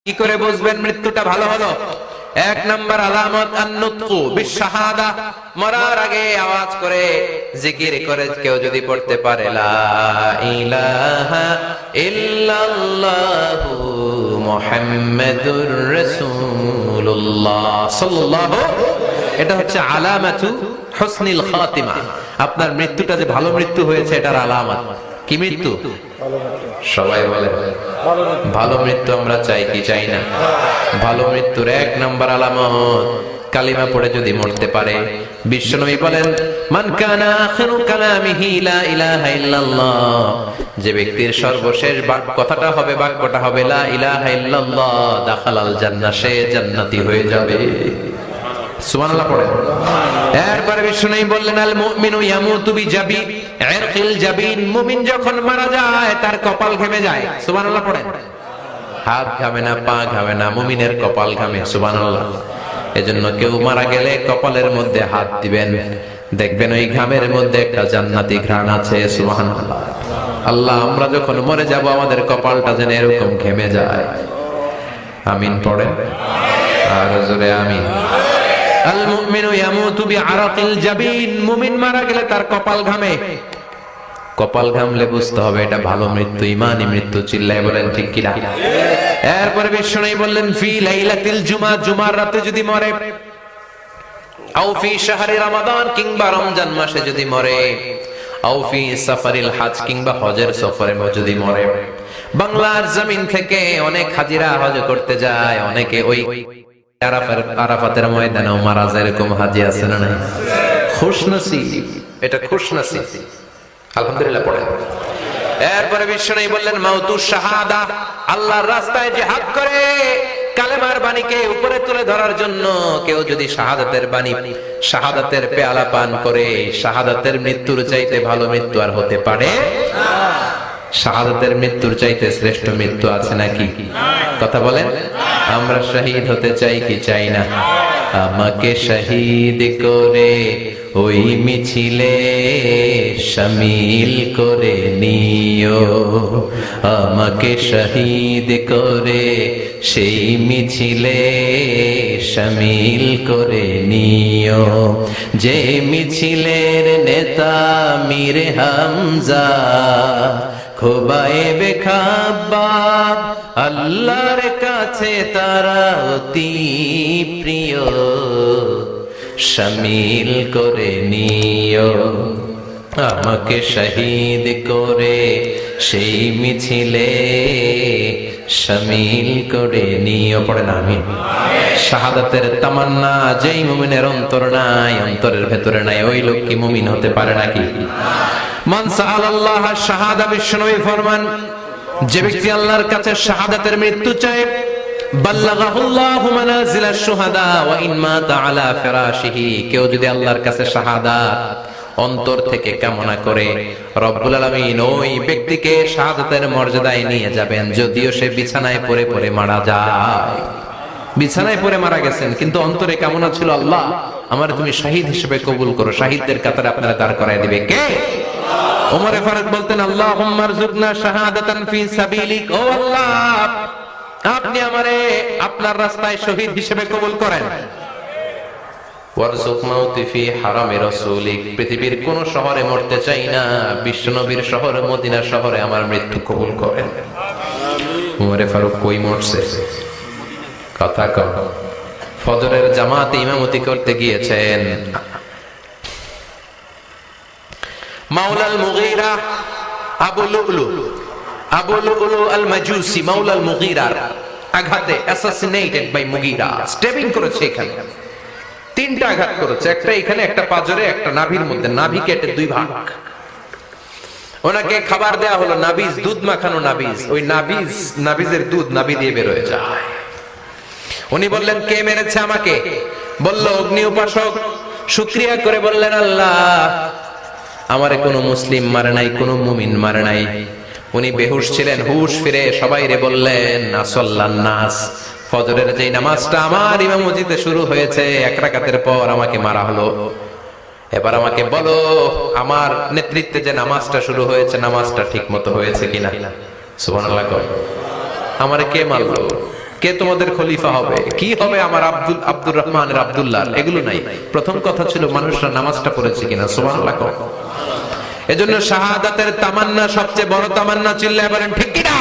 কি করে বুঝবেন মৃত্যুটা ভালো হলো? এক নাম্বার আলামত আন-নুতকু বিশ-শাহাদা, মরার আগে আওয়াজ করে জিকির করে কেউ যদি পড়তে পারে লা ইলাহা ইল্লাল্লাহু মুহাম্মাদুর রাসূলুল্লাহ সাল্লাল্লাহু, এটা হচ্ছে আলামাতু হুসনিল খাতিমা। আপনার মৃত্যুটা যে ভালো মৃত্যু হয়েছে এটার আলামত। কি মৃত্যু? সবাই বলে ভালো মৃত্যু আমরা চাই কি চাই না? ভালো মৃত্যুর এক নাম্বার আলামত কালিমা পড়ে যদি মরতে পারে। বিশ্বনবী বলেন মান কানা আখিরু কালামিহি লা ইলাহা ইল্লাল্লাহ, যে ব্যক্তির সর্বশেষ কথাটা হবে, বাক্যটা হবে লা ইলাহা ইল্লাল্লাহ, দাখালাল জান্নাহ, সে জান্নাতি হয়ে যাবে। সুবহানাল্লাহ পড়েন। এরপরে বিশ্বনবী বললেন আল মুমিনু ইয়ামুতু বিজাবি ইরকিল জাবিন, মুমিন যখন মারা যায় তার কপাল ঘেমে যায়। সুবহানাল্লাহ পড়েন। হাত ঘামে না, পা ঘামে না, মুমিনের কপাল ঘামে। সুবহানাল্লাহ। এজন্য কেউ মারা গেলে কপালের মধ্যে হাত দিবেন, দেখবেন ওই ঘামের মধ্যে একটা জান্নাতি ঘ্রাণ আছে। সুবহানাল্লাহ। আল্লাহ, আমরা যখন মরে যাব আমাদের কপালটা যেন এরকম ঘেমে যায়। আমিন পড়েন আর জোরে আমিন। আল মুমিনু ইয়ামুতু বিআরাকিল জাবিন, মুমিন মারা গেলে তার কপাল ঘামে। কপাল ঘামলে বুঝতে হবে এটা ভালো মৃত্যু, ঈমানি মৃত্যু। চিল্লায় বলেন ঠিক কি না? এরপরে বিশ্বনবী বললেন ফি লাইলাতিল জুমআ, জুমার রাতে যদি মরে, আও ফি শাহরি রমাদান, কিংবা রমজান মাসে যদি মরে, আও ফি সাফারিল হজ, কিংবা হজের সফরে যদি মরে। বাংলার জমিন থেকে অনেক হাজিরা হজ করতে যায়, অনেকে ওই আরাফাতের ময়দানেও মারা যায়। এরকম হাজি আছে না নাই? খুশনসিব, এটা খুশনসিব। আলহামদুলিল্লাহ পড়ে। এরপরে বিশ্বনবী বললেন মাউতুশ শাহাদা, আল্লাহর রাস্তায় জিহাদ করে কালেমার বাণীকে উপরে তুলে ধরার জন্য কেউ যদি শাহাদাতের বাণী, শাহাদাতের পেয়ালা পান করে, শাহাদাতের মৃত্যুর চাইতে ভালো মৃত্যু আর হতে পারে না। শাহাদাতের মৃত্যুর চাইতে শ্রেষ্ঠ মৃত্যু আছে নাকি? কথা বলেন। আমরা শহীদ হতে চাই কি চাই না? আমাকে শহীদ করে ওই মিছিলে শামিল করে নিও, আমাকে শহীদ করে সেই মিছিলে শামিল করে নিও, যে মিছিলের নেতা মীর হামজা, খোবায়েবে খাব্বাব, আল্লাহর কাছে তারা অতি প্রিয়, শামিল করে নিও, আমাকে শহীদ করে সেই মিছিলে শামিল করে নিও। পড়েন আমিন। শাহাদাতের তামান্না যেই মুমিনের অন্তর নাই, অন্তরের ভেতরে নাই, ওই লোক কি মুমিন হতে পারে নাকি? মান সাআলাল্লাহ শাহাদা, বিশ্বনবী ফরমান যে ব্যক্তি আল্লাহর কাছে শাহাদাতের মৃত্যু চায়, বাল্লাগাহুল্লাহু মানাজিলাশ শুহাদা ওয়া ইন মাতা আলা ফিরাশিহি, কেউ যদি আল্লাহর কাছে শাহাদাত অন্তর থেকে কামনা করে, রব্বুল আলামিন ওই ব্যক্তিকে শাহাদাতের মর্যাদায় নিয়ে যাবেন, যদিও সে বিছানায় পড়ে পড়ে মারা যায়। বিছানায় পড়ে মারা গেছেন, কিন্তু অন্তরে কামনা ছিল আল্লাহ আমার তুমি শহীদ হিসেবে কবুল করো। শহীদদের কাতারে আপনারা দাঁড় করায় দিবে কে? ওমরে ফারুক বলতেন আল্লাহুম্মা রযুকনা শাহাদাতান ফি সাবিলিক, ও আল্লাহ আপনি আমারে আপনার রাস্তায় শহীদ হিসেবে কবুল করেন। ওয়ারযুক মাউতি ফি হারামি রাসূলিক, পৃথিবীর কোন শহরে মরতে চাই না, বিশ্বনবীর শহর মদিনা শহরে আমার মৃত্যু কবুল করেন। ওমরে ফারুক কই মরছে? কথা কম। ফজরের জামাতে ইমামতি করতে গিয়েছেন, মাওলাল মুগীরা আবু লুলু আল মাজুসি, মাওলাল মুগীরার আঘাতে অ্যাসাসিনেটেড বাই মুগীরা, স্টেপিং করেছে। এখানে তিনটা আঘাত করেছে, একটা এখানে, একটা পাজরে, একটা নাভির মধ্যে, নাভি কেটে দুই ভাগ। ওনাকে খাবার দেয়া হলো নাবিজ, দুধ মাখানো নাবিজ। ওই নাবিজের দুধ নাভি দিয়ে বের হয়ে যায়। উনি বললেন কে মেরেছে আমাকে? বলল অগ্নি উপাসক। শুকরিয়া করে বললেন আল্লাহ আমারে কোনো মুসলিম মারে নাই, কোনো মুমিন মারে নাই। উনি বেহুশ ছিলেন, হুশ ফিরে সবাই রে বললেন আসল্লান নাস, ফজরের যেই নামাজটা আমার ইমামতিতে শুরু হয়েছে, এক রাকাতের পর আমাকে মারা হলো। এবার আমাকে বলো আমার নেতৃত্বে যে নামাজটা শুরু হয়েছে, নামাজটা ঠিক মতো হয়েছে কিনা? সুবহানাল্লাহ। আমারে কে মারলো? কে তোমাদের খলিফা হবে, কি হবে আমার আব্দুর রহমানের আব্দুল্লাহ, এগুলো নাই। প্রথম কথা ছিল মানুষরা নামাজটা পড়েছে কিনা। সুবহানাল্লাহ। এজন্য শাহাদাতের তামান্না সবচেয়ে বড় তামান্না, চিল্লায় বলেন ঠিক কিনা।